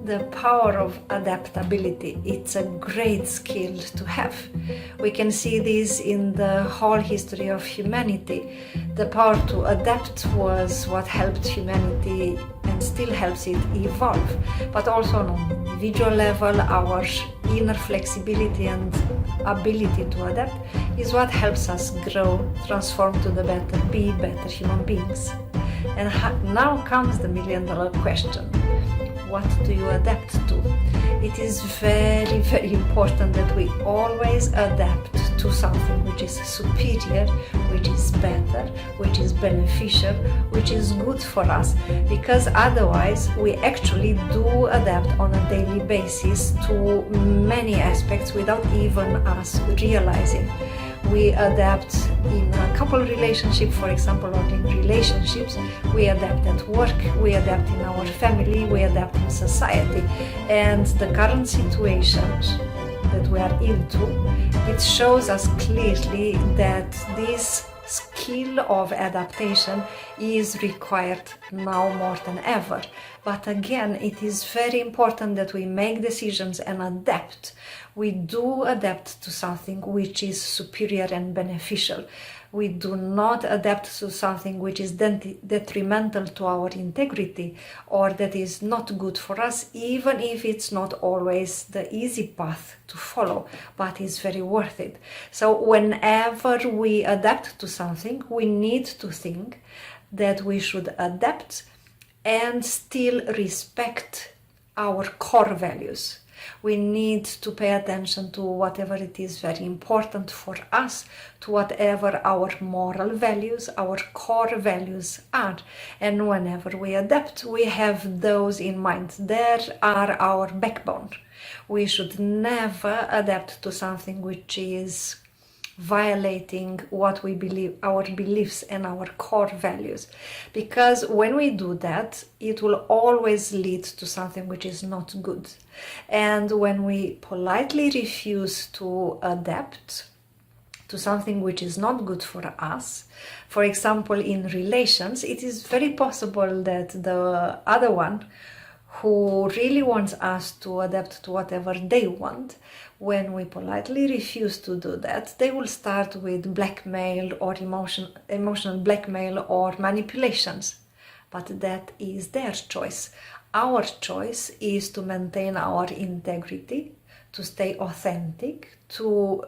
The power of adaptability, it's a great skill to have. We can see this in the whole history of humanity. The power to adapt was what helped humanity and still helps it evolve. But also on an individual level, our inner flexibility and ability to adapt is what helps us grow, transform to the better, be better human beings. And now comes the million-dollar question. What do you adapt to? It is very, very important that we always adapt to something which is superior, which is better, which is beneficial, which is good for us, because otherwise we actually do adapt on a daily basis to many aspects without even us realizing. We adapt in a couple relationship, for example, or in relationships. We adapt at work, we adapt in our family, we adapt in society. And the current situation that we are into, it shows us clearly that this skill of adaptation is required now more than ever. But again, it is very important that we make decisions and adapt. We do adapt to something which is superior and beneficial. We do not adapt to something which is detrimental to our integrity or that is not good for us, even if it's not always the easy path to follow, but is very worth it. So whenever we adapt to something, we need to think that we should adapt and still respect our core values. We need to pay attention to whatever it is very important for us, to whatever our moral values, our core values are. And whenever we adapt, we have those in mind. There are our backbone. We should never adapt to something which is violating what we believe, our beliefs and our core values. Because when we do that, it will always lead to something which is not good. And when we politely refuse to adapt to something which is not good for us, for example, in relations, it is very possible that the other one who really wants us to adapt to whatever they want, when we politely refuse to do that, they will start with blackmail or emotional blackmail or manipulations. But that is their choice. Our choice is to maintain our integrity, to stay authentic, to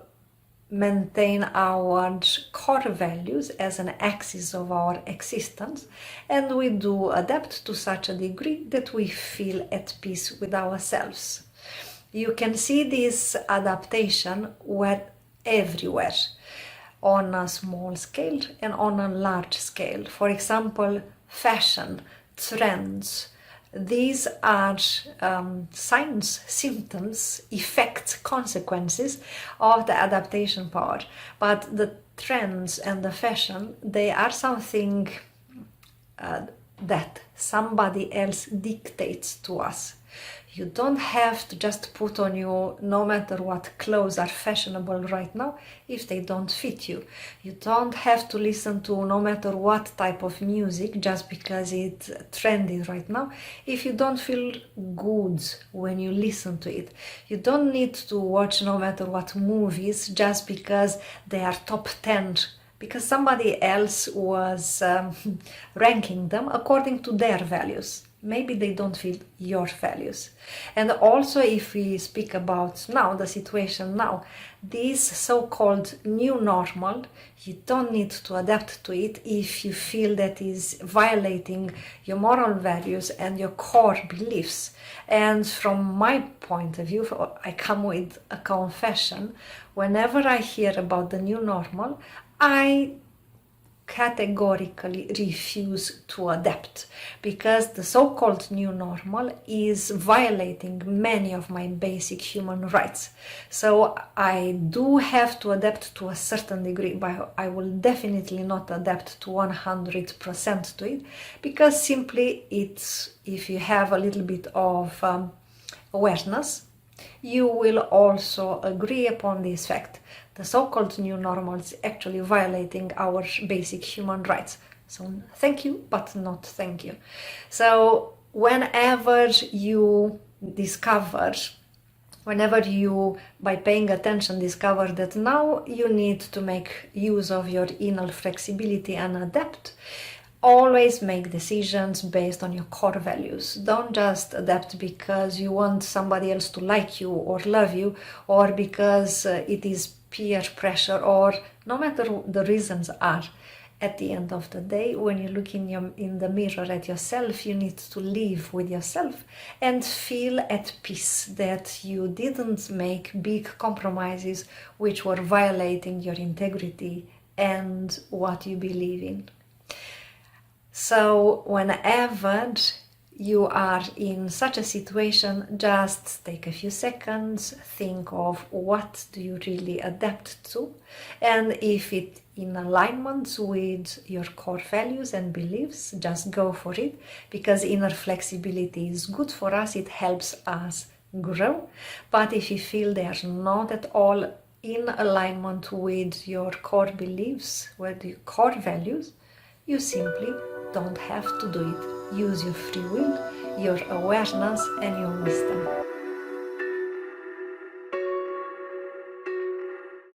maintain our core values as an axis of our existence, and we do adapt to such a degree that we feel at peace with ourselves. You can see this adaptation everywhere, on a small scale and on a large scale. For example, fashion, trends. These are signs, symptoms, effects, consequences of the adaptation power. But the trends and the fashion, they are something that somebody else dictates to us. You don't have to just put on you no matter what clothes are fashionable right now if they don't fit you. You don't have to listen to no matter what type of music just because it's trendy right now if you don't feel good when you listen to it. You don't need to watch no matter what movies just because they are top 10 because somebody else was ranking them according to their values. Maybe they don't fit your values. And also, if we speak about now, the situation now, this so-called new normal, you don't need to adapt to it if you feel that is violating your moral values and your core beliefs. And from my point of view, I come with a confession. Whenever I hear about the new normal, I categorically refuse to adapt because the so-called new normal is violating many of my basic human rights. So I do have to adapt to a certain degree, but I will definitely not adapt to 100% to it because simply it's, if you have a little bit of awareness, you will also agree upon this fact. The so-called new normal is actually violating our basic human rights. So thank you, but not thank you. So whenever you discover, whenever you, by paying attention, discover that now you need to make use of your inner flexibility and adapt, always make decisions based on your core values. Don't just adapt because you want somebody else to like you or love you, or because it is peer pressure, or no matter the reasons are. At the end of the day, when you look in the mirror at yourself, you need to live with yourself and feel at peace that you didn't make big compromises which were violating your integrity and what you believe in. So whenever you are in such a situation, just take a few seconds, think of what do you really adapt to, and if it in alignment with your core values and beliefs, just go for it, because inner flexibility is good for us, it helps us grow. But if you feel they are not at all in alignment with your core beliefs, with your core values, you simply don't have to do it. Use your free will, your awareness, and your wisdom.